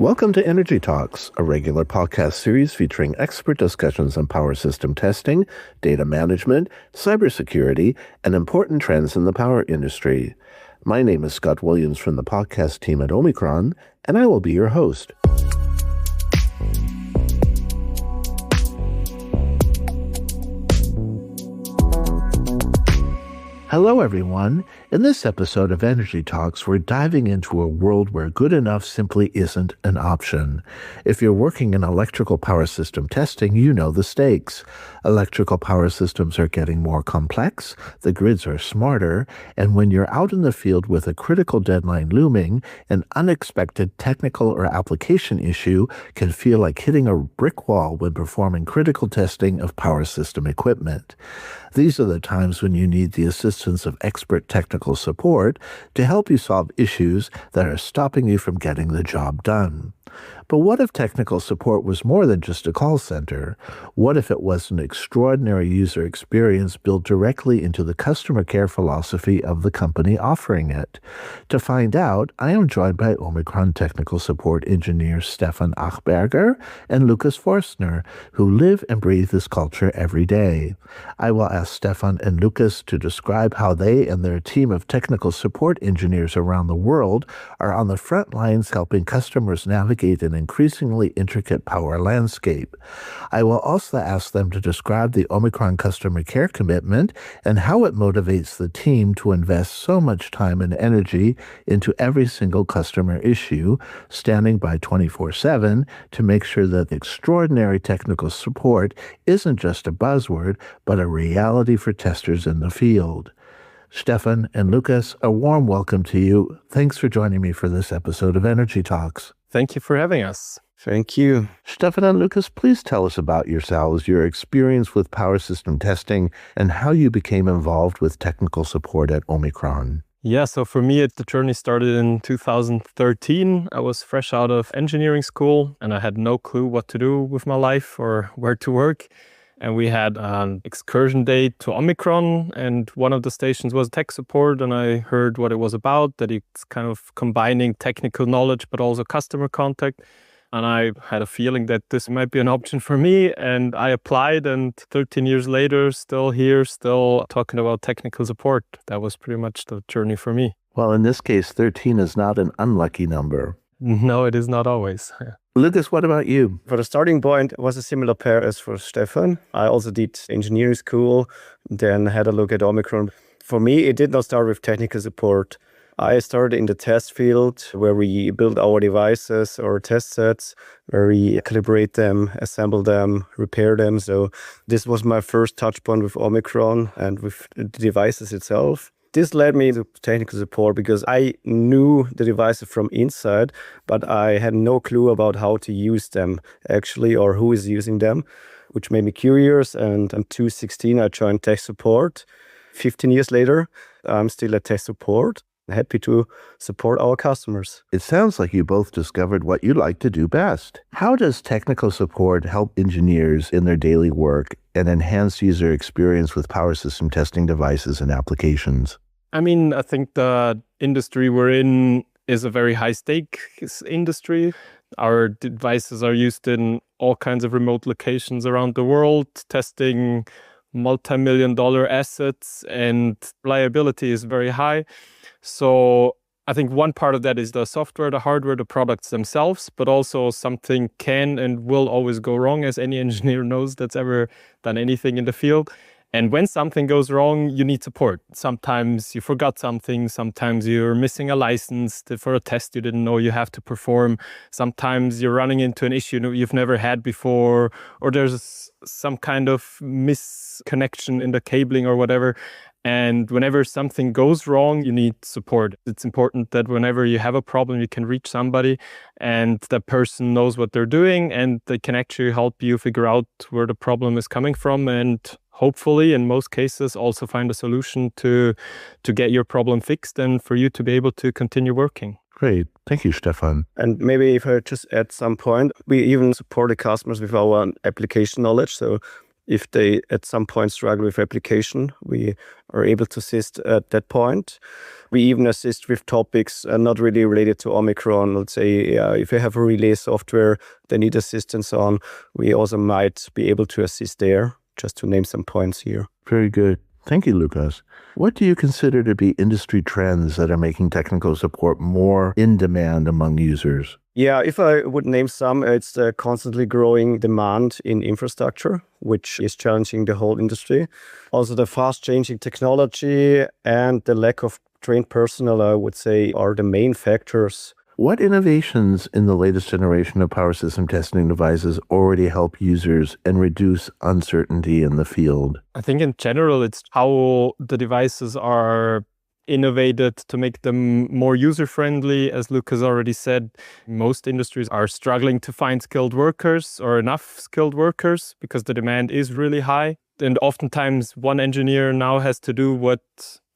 Welcome to Energy Talks, a regular podcast series featuring expert discussions on power system testing, data management, cybersecurity, and important trends in the power industry. My name is Scott Williams from the podcast team at OMICRON, and I will be your host. Hello, everyone. In this episode of Energy Talks, we're diving into a world where good enough simply isn't an option. If you're working in electrical power system testing, you know the stakes. Electrical power systems are getting more complex, the grids are smarter, and when you're out in the field with a critical deadline looming, an unexpected technical or application issue can feel like hitting a brick wall when performing critical testing of power system equipment. These are the times when you need the assistance of expert technical support to help you solve issues that are stopping you from getting the job done. But what if technical support was more than just a call center? What if it was an extraordinary user experience built directly into the customer care philosophy of the company offering it? To find out, I am joined by OMICRON technical support engineers Stefan Achberger and Lukas Forstner, who live and breathe this culture every day. I will ask Stefan and Lukas to describe how they and their team of technical support engineers around the world are on the front lines helping customers navigate an increasingly intricate power landscape. I will also ask them to describe the OMICRON customer care commitment and how it motivates the team to invest so much time and energy into every single customer issue, standing by 24/7 to make sure that extraordinary technical support isn't just a buzzword, but a reality for testers in the field. Stefan and Lukas, a warm welcome to you. Thanks for joining me for this episode of Energy Talks. Thank you for having us. Thank you. Stefan and Lukas, please tell us about yourselves, your experience with power system testing, and how you became involved with technical support at OMICRON. Yeah, so for me, the journey started in 2013. I was fresh out of engineering school and I had no clue what to do with my life or where to work. And we had an excursion day to OMICRON, and one of the stations was tech support, and I heard what it was about, that it's kind of combining technical knowledge but also customer contact. And I had a feeling that this might be an option for me, and I applied, and 13 years later, still here, still talking about technical support. That was pretty much the journey for me. Well, in this case, 13 is not an unlucky number. No, it is not always. Lukas, what about you? For the starting point, it was a similar pair as for Stefan. I also did engineering school, then had a look at OMICRON. For me, it did not start with technical support. I started in the test field where we build our devices or test sets, where we calibrate them, assemble them, repair them. So this was my first touch point with OMICRON and with the devices itself. This led me to technical support because I knew the devices from inside, but I had no clue about how to use them actually or who is using them, which made me curious. And in 2016, I joined tech support. 15 years later, I'm still at tech support. Happy to support our customers. It sounds like you both discovered what you like to do best. How does technical support help engineers in their daily work and enhance user experience with power system testing devices and applications? I mean, I think the industry we're in is a very high-stakes industry. Our devices are used in all kinds of remote locations around the world, testing multi-million-dollar assets, and reliability is very high. So I think one part of that is the software, the hardware, the products themselves, but also something can and will always go wrong, as any engineer knows that's ever done anything in the field. And when something goes wrong, you need support. Sometimes you forgot something. Sometimes you're missing a license for a test you didn't know you have to perform. Sometimes you're running into an issue you've never had before, or there's some kind of misconnection in the cabling or whatever. And whenever something goes wrong, you need support. It's important that whenever you have a problem, you can reach somebody and that person knows what they're doing and they can actually help you figure out where the problem is coming from and hopefully, in most cases, also find a solution to get your problem fixed and for you to be able to continue working. Great. Thank you, Stefan. And maybe if I just add some point, we even support the customers with our application knowledge. So If they at some point struggle with application, we are able to assist at that point. We even assist with topics not really related to Omicron. Let's say if they have a relay software they need assistance on, we also might be able to assist there, just to name some points here. Very good. Thank you, Lukas. What do you consider to be industry trends that are making technical support more in demand among users? Yeah, if I would name some, it's the constantly growing demand in infrastructure, which is challenging the whole industry. Also, the fast-changing technology and the lack of trained personnel, I would say, are the main factors. What innovations in the latest generation of power system testing devices already help users and reduce uncertainty in the field? I think in general, it's how the devices are innovated to make them more user-friendly. As Lukas already said, most industries are struggling to find skilled workers or enough skilled workers because the demand is really high. And oftentimes one engineer now has to do what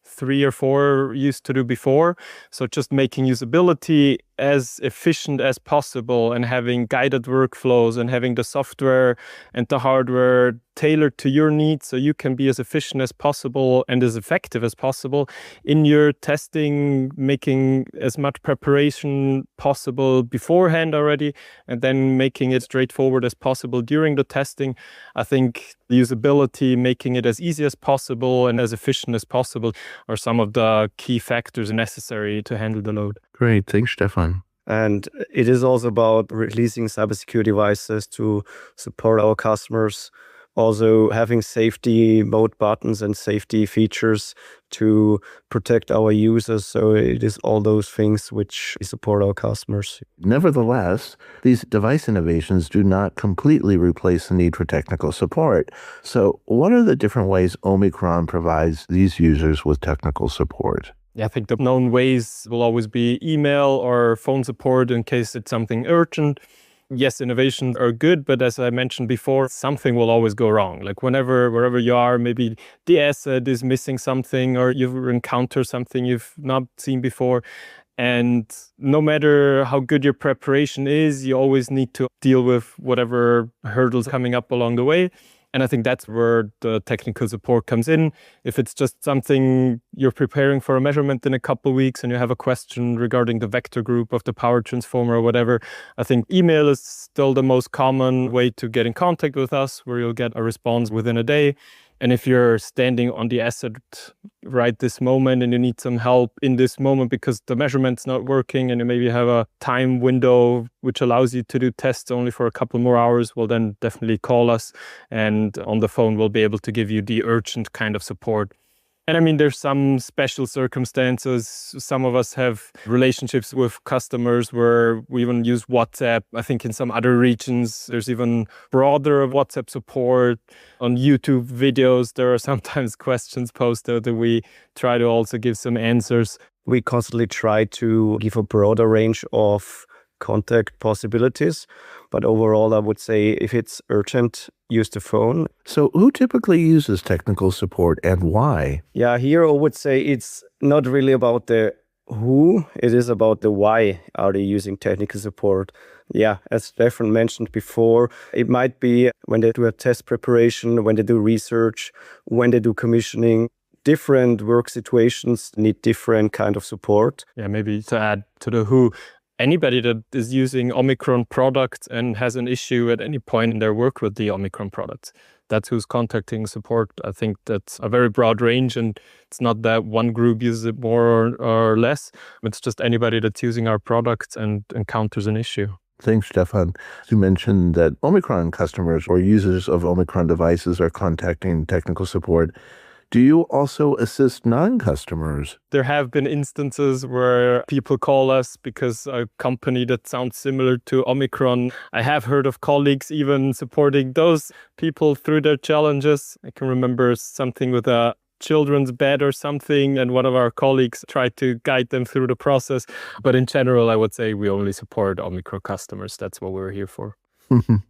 3 or 4 used to do before. So just making usability as efficient as possible and having guided workflows and having the software and the hardware tailored to your needs so you can be as efficient as possible and as effective as possible in your testing, making as much preparation possible beforehand already, and then making it straightforward as possible during the testing. I think the usability, making it as easy as possible and as efficient as possible are some of the key factors necessary to handle the load. Great. Thanks, Stefan. And it is also about releasing cybersecurity devices to support our customers. Also having safety mode buttons and safety features to protect our users. So it is all those things which support our customers. Nevertheless, these device innovations do not completely replace the need for technical support. So what are the different ways OMICRON provides these users with technical support? Yeah, I think the known ways will always be email or phone support in case it's something urgent. Yes, innovations are good, but as I mentioned before, something will always go wrong. Like wherever you are, maybe the asset is missing something or you encounter something you've not seen before. And no matter how good your preparation is, you always need to deal with whatever hurdles coming up along the way. And I think that's where the technical support comes in. If it's just something you're preparing for a measurement in a couple of weeks and you have a question regarding the vector group of the power transformer or whatever, I think email is still the most common way to get in contact with us, where you'll get a response within a day. And if you're standing on the asset right this moment and you need some help in this moment because the measurement's not working and you maybe have a time window which allows you to do tests only for a couple more hours, well, then definitely call us. And on the phone, we'll be able to give you the urgent kind of support. And I mean, there's some special circumstances. Some of us have relationships with customers where we even use WhatsApp. I think in some other regions, there's even broader WhatsApp support. On YouTube videos, there are sometimes questions posted that we try to also give some answers. We constantly try to give a broader range of contact possibilities. But overall, I would say if it's urgent, use the phone. So who typically uses technical support and why? Yeah, here I would say it's not really about the who, it is about the why are they using technical support. Yeah, as Stefan mentioned before, it might be when they do a test preparation, when they do research, when they do commissioning. Different work situations need different kind of support. Yeah, maybe to add to the who, anybody that is using OMICRON products and has an issue at any point in their work with the OMICRON products, that's who's contacting support. I think that's a very broad range, and it's not that one group uses it more or less. It's just anybody that's using our products and encounters an issue. Thanks, Stefan. You mentioned that OMICRON customers or users of OMICRON devices are contacting technical support. Do you also assist non-customers? There have been instances where people call us because a company that sounds similar to OMICRON. I have heard of colleagues even supporting those people through their challenges. I can remember something with a children's bed or something, and one of our colleagues tried to guide them through the process. But in general, I would say we only support OMICRON customers. That's what we're here for.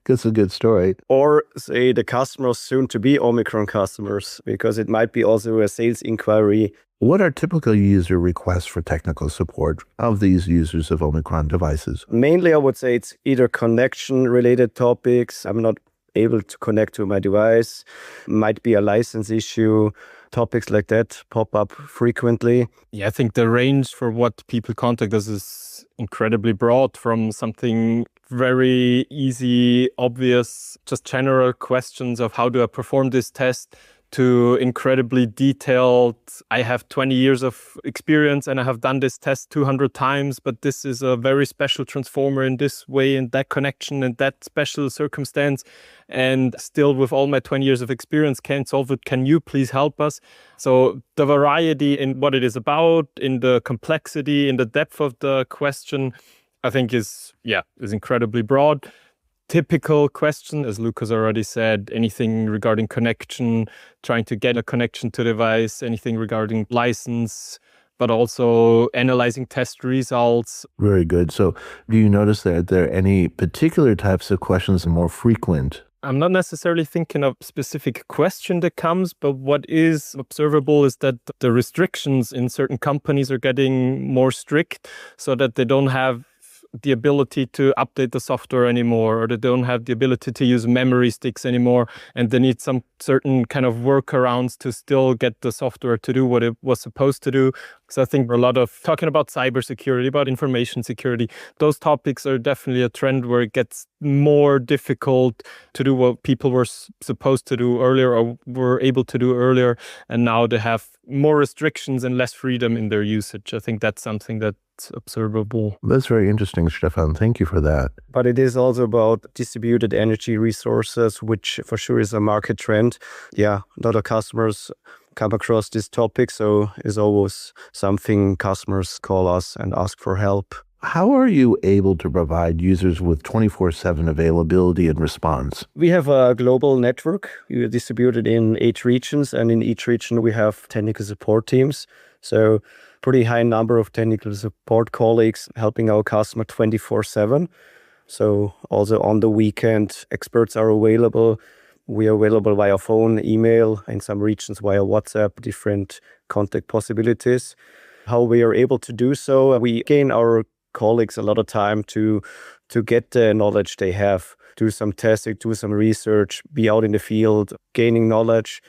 That's a good story. Or say the customers soon to be OMICRON customers, because it might be also a sales inquiry. What are typical user requests for technical support of these users of OMICRON devices? Mainly, I would say it's either connection-related topics. I'm not able to connect to my device, might be a license issue. Topics like that pop up frequently. Yeah, I think the range for what people contact us is incredibly broad, from something very easy, obvious, just general questions of how do I perform this test, to incredibly detailed, I have 20 years of experience and I have done this test 200 times, but this is a very special transformer in this way, and that connection and that special circumstance. And still, with all my 20 years of experience, can't solve it. Can you please help us? So the variety in what it is about, in the complexity, in the depth of the question, I think is incredibly broad. Typical question, as Lukas already said, anything regarding connection, trying to get a connection to the device, anything regarding license, but also analyzing test results. Very good. So do you notice that there are any particular types of questions more frequent? I'm not necessarily thinking of a specific question that comes, but what is observable is that the restrictions in certain companies are getting more strict, so that they don't have the ability to update the software anymore, or they don't have the ability to use memory sticks anymore, and they need some certain kind of workarounds to still get the software to do what it was supposed to do. So I think a lot of talking about cybersecurity, about information security, those topics are definitely a trend where it gets more difficult to do what people were supposed to do earlier or were able to do earlier, and now they have more restrictions and less freedom in their usage. I think that's something that's observable. That's very interesting, Stefan. Thank you for that. But it is also about distributed energy resources, which for sure is a market trend. Yeah, a lot of customers come across this topic, so it's always something customers call us and ask for help. How are you able to provide users with 24/7 availability and response? We have a global network. We are distributed in 8 regions, and in each region we have technical support teams. So pretty high number of technical support colleagues helping our customer 24/7. So also on the weekend, experts are available. We are available via phone, email, in some regions via WhatsApp, different contact possibilities. How we are able to do so, we gain our colleagues a lot of time to get the knowledge they have, do some testing, do some research, be out in the field, gaining knowledge.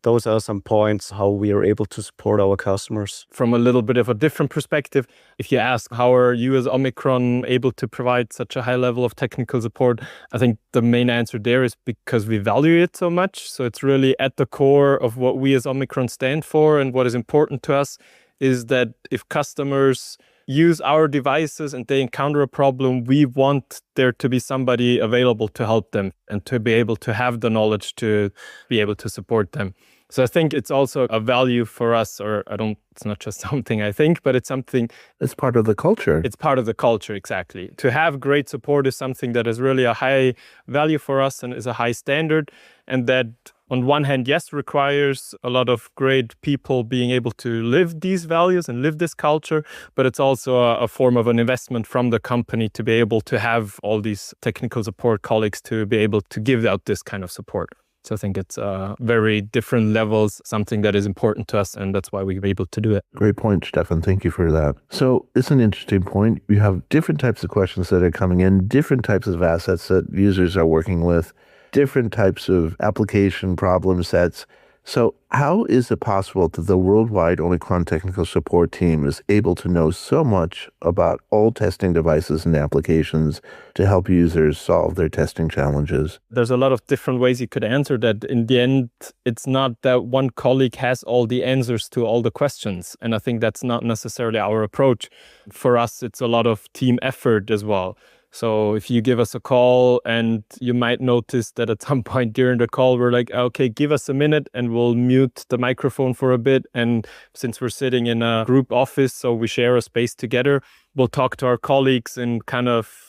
Those are some points how we are able to support our customers. From a little bit of a different perspective, if you ask how are you as OMICRON able to provide such a high level of technical support, I think the main answer there is because we value it so much. So it's really at the core of what we as OMICRON stand for, and what is important to us is that if customers use our devices and they encounter a problem, we want there to be somebody available to help them and to be able to have the knowledge to be able to support them. So I think it's also a value for us, it's not just something I think, but it's something. It's part of the culture. It's part of the culture, exactly. To have great support is something that is really a high value for us and is a high standard. And that on one hand, yes, requires a lot of great people being able to live these values and live this culture, but it's also a form of an investment from the company to be able to have all these technical support colleagues to be able to give out this kind of support. So I think it's very different levels, something that is important to us, and that's why we're able to do it. Great point, Stefan. Thank you for that. So it's an interesting point. You have different types of questions that are coming in, different types of assets that users are working with, different types of application problem sets. So how is it possible that the worldwide OMICRON technical support team is able to know so much about all testing devices and applications to help users solve their testing challenges? There's a lot of different ways you could answer that. In the end, it's not that one colleague has all the answers to all the questions. And I think that's not necessarily our approach. For us, it's a lot of team effort as well. So if you give us a call and you might notice that at some point during the call, we're like, okay, give us a minute and we'll mute the microphone for a bit. And since we're sitting in a group office, so we share a space together, we'll talk to our colleagues and kind of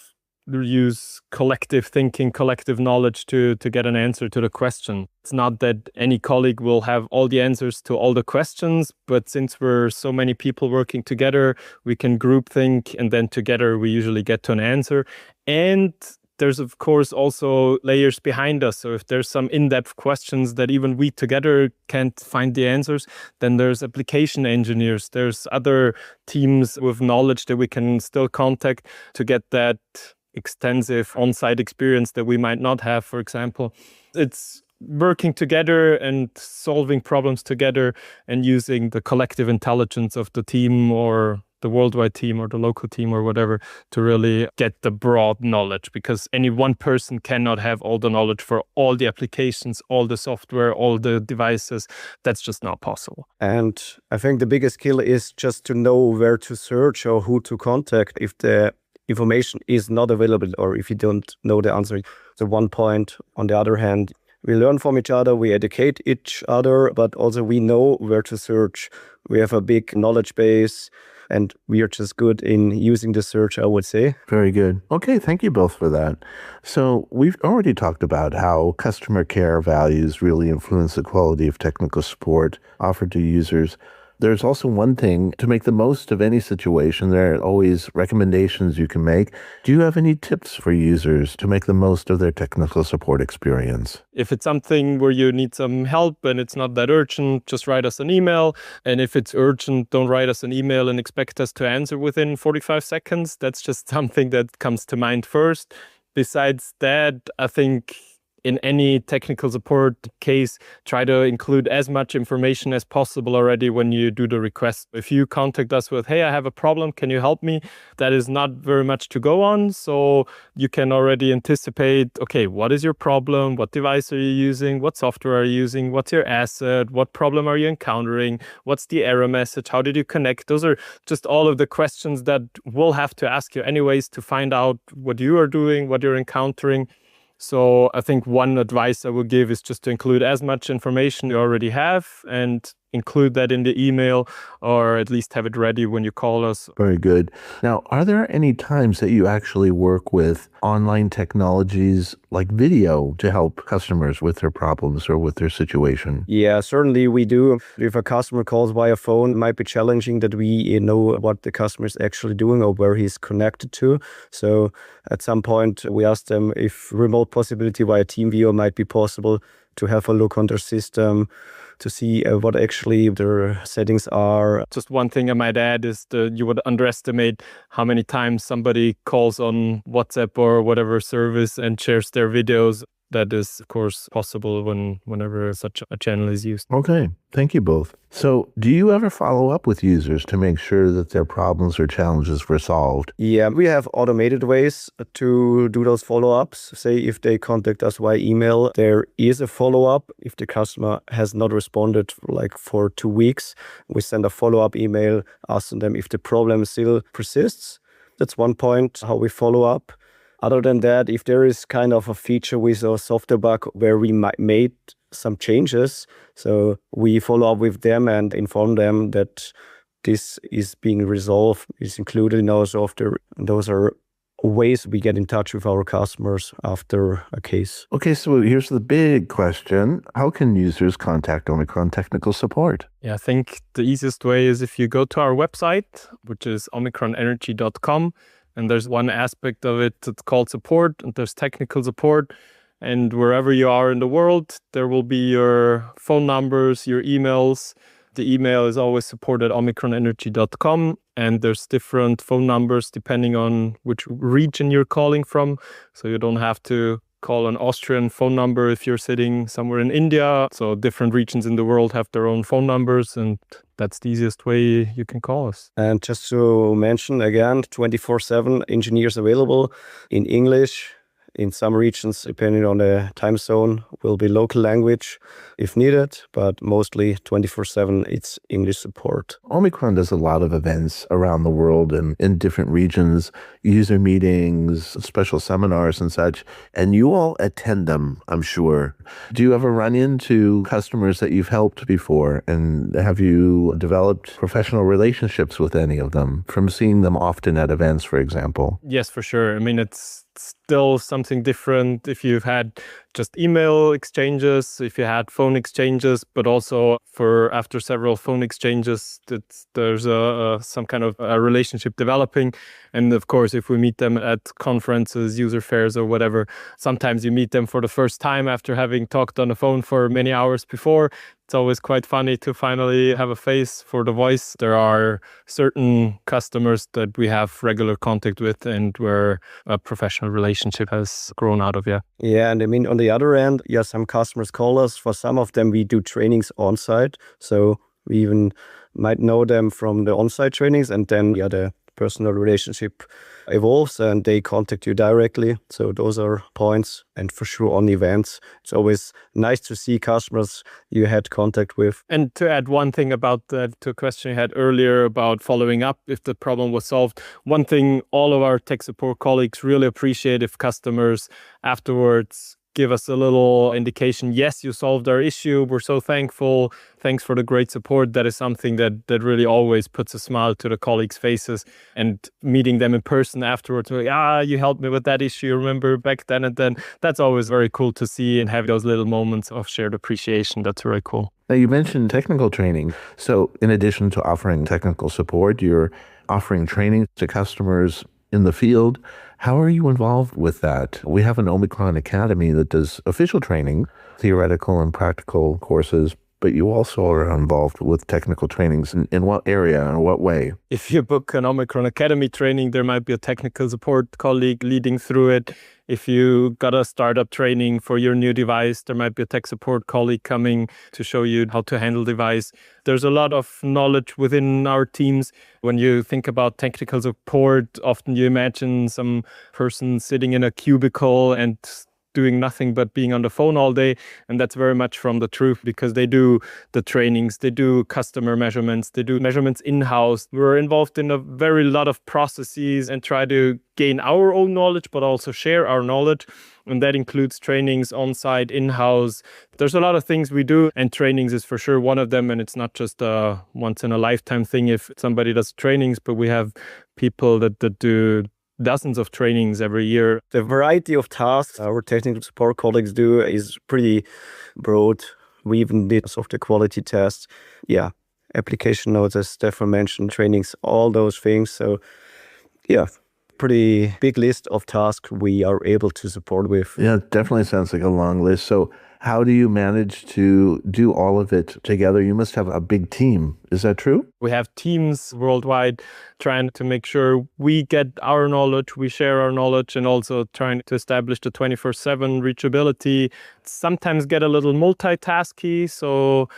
use collective thinking, collective knowledge to get an answer to the question. It's not that any colleague will have all the answers to all the questions, but since we're so many people working together, we can group think, and then together we usually get to an answer. And there's, of course, also layers behind us. So if there's some in-depth questions that even we together can't find the answers, then there's application engineers, there's other teams with knowledge that we can still contact to get that extensive on-site experience that we might not have, for example. It's working together and solving problems together and using the collective intelligence of the team or the worldwide team or the local team or whatever to really get the broad knowledge, because any one person cannot have all the knowledge for all the applications, all the software, all the devices. That's just not possible. And I think the biggest skill is just to know where to search or who to contact if the information is not available or if you don't know the answer. So one point. On the other hand, we learn from each other, we educate each other, but also we know where to search. We have a big knowledge base and we are just good in using the search, I would say. Very good. Okay, thank you both for that. So we've already talked about how customer care values really influence the quality of technical support offered to users. There's also one thing to make the most of any situation. There are always recommendations you can make. Do you have any tips for users to make the most of their technical support experience? If it's something where you need some help and it's not that urgent, just write us an email. And if it's urgent, don't write us an email and expect us to answer within 45 seconds. That's just something that comes to mind first. Besides that, I think in any technical support case, try to include as much information as possible already when you do the request. If you contact us with, hey, I have a problem, can you help me? That is not very much to go on. So you can already anticipate, okay, what is your problem? What device are you using? What software are you using? What's your asset? What problem are you encountering? What's the error message? How did you connect? Those are just all of the questions that we'll have to ask you anyways to find out what you are doing, what you're encountering. So I think one advice I would give is just to include as much information you already have and include that in the email, or at least have it ready when you call us. Very good. Now, are there any times that you actually work with online technologies like video to help customers with their problems or with their situation? Yeah, certainly we do. If a customer calls via phone, it might be challenging that we know what the customer is actually doing or where he's connected to. So at some point, we ask them if remote possibility via TeamViewer might be possible to have a look on their system, to see what actually their settings are. Just one thing I might add is that you would underestimate how many times somebody calls on WhatsApp or whatever service and shares their videos. That is, of course, possible whenever such a channel is used. Okay, thank you both. So do you ever follow up with users to make sure that their problems or challenges were solved? Yeah, we have automated ways to do those follow-ups. Say if they contact us via email, there is a follow-up. If the customer has not responded for 2 weeks, we send a follow-up email asking them if the problem still persists. That's one point, how we follow up. Other than that, if there is kind of a feature with a software bug where we made some changes, so we follow up with them and inform them that this is being resolved, is included in our software. And those are ways we get in touch with our customers after a case. Okay, so here's the big question. How can users contact OMICRON technical support? Yeah, I think the easiest way is if you go to our website, which is omicronenergy.com. And there's one aspect of it that's called support, and there's technical support. And wherever you are in the world, there will be your phone numbers, your emails. The email is always support@omicronenergy.com. And there's different phone numbers depending on which region you're calling from. So you don't have to call an Austrian phone number if you're sitting somewhere in India. So different regions in the world have their own phone numbers, and that's the easiest way you can call us. And just to mention again, 24/7 engineers available in English. In some regions, depending on the time zone, will be local language if needed, but mostly 24/7, it's English support. OMICRON does a lot of events around the world and in different regions, user meetings, special seminars and such, and you all attend them, I'm sure. Do you ever run into customers that you've helped before, and have you developed professional relationships with any of them from seeing them often at events, for example? Yes, for sure. I mean, it's still something different if you've had just email exchanges, if you had phone exchanges, but also for after several phone exchanges, there's some kind of a relationship developing. And of course, if we meet them at conferences, user fairs or whatever, sometimes you meet them for the first time after having talked on the phone for many hours before. It's always quite funny to finally have a face for the voice. There are certain customers that we have regular contact with and where a professional relationship has grown out of, Yeah, and I mean, on the other end, some customers call us. For some of them, we do trainings on site. So we even might know them from the on-site trainings, and then the personal relationship evolves and they contact you directly. So those are points. And for sure on events, it's always nice to see customers you had contact with. And to add one thing about that, to a question you had earlier about following up if the problem was solved, one thing all of our tech support colleagues really appreciate if customers afterwards give us a little indication, yes, you solved our issue, we're so thankful, thanks for the great support. That is something that really always puts a smile to the colleagues' faces. And meeting them in person afterwards, like, you helped me with that issue, remember back then and then. That's always very cool to see and have those little moments of shared appreciation. That's very cool. Now, you mentioned technical training. So in addition to offering technical support, you're offering training to customers in the field. How are you involved with that? We have an OMICRON Academy that does official training, theoretical and practical courses, but you also are involved with technical trainings. In what area and what way? If you book an OMICRON Academy training, there might be a technical support colleague leading through it. If you got a startup training for your new device, there might be a tech support colleague coming to show you how to handle the device. There's a lot of knowledge within our teams. When you think about technical support, often you imagine some person sitting in a cubicle and doing nothing but being on the phone all day. And that's very much from the truth, because they do the trainings, they do customer measurements, they do measurements in-house. We're involved in a very lot of processes and try to gain our own knowledge, but also share our knowledge. And that includes trainings on-site, in-house. There's a lot of things we do, and trainings is for sure one of them. And it's not just a once-in-a-lifetime thing if somebody does trainings, but we have people that do dozens of trainings every year. The variety of tasks our technical support colleagues do is pretty broad. We even did software quality tests. Application notes, as Stefan mentioned, trainings, all those things. So pretty big list of tasks we are able to support with. Yeah, it definitely sounds like a long list. So how do you manage to do all of it together? You must have a big team. Is that true? We have teams worldwide trying to make sure we get our knowledge, we share our knowledge, and also trying to establish the 24/7 reachability. Sometimes get a little multitasky, so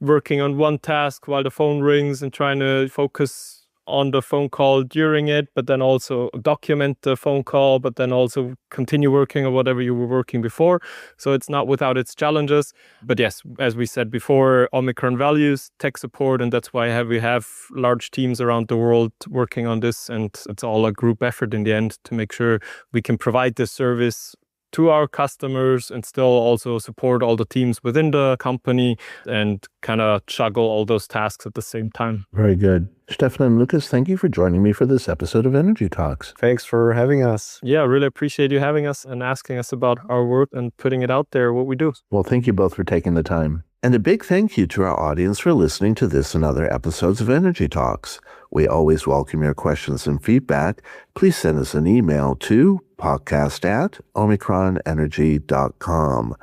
working on one task while the phone rings and trying to focus on the phone call during it, but then also document the phone call, but then also continue working on whatever you were working before. So it's not without its challenges. But yes, as we said before, OMICRON values tech support, and that's why we have large teams around the world working on this. And it's all a group effort in the end to make sure we can provide this service to our customers and still also support all the teams within the company and kind of juggle all those tasks at the same time. Very good. Stefan and Lukas, thank you for joining me for this episode of Energy Talks. Thanks for having us. Yeah, really appreciate you having us and asking us about our work and putting it out there, what we do. Well, thank you both for taking the time. And a big thank you to our audience for listening to this and other episodes of Energy Talks. We always welcome your questions and feedback. Please send us an email to podcast@omicronenergy.com.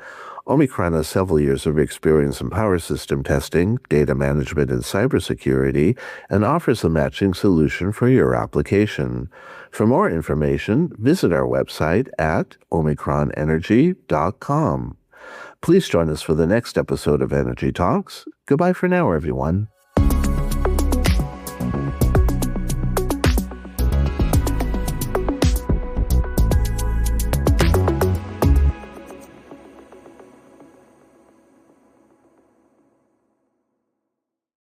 OMICRON has several years of experience in power system testing, data management, and cybersecurity, and offers a matching solution for your application. For more information, visit our website at omicronenergy.com. Please join us for the next episode of Energy Talks. Goodbye for now, everyone.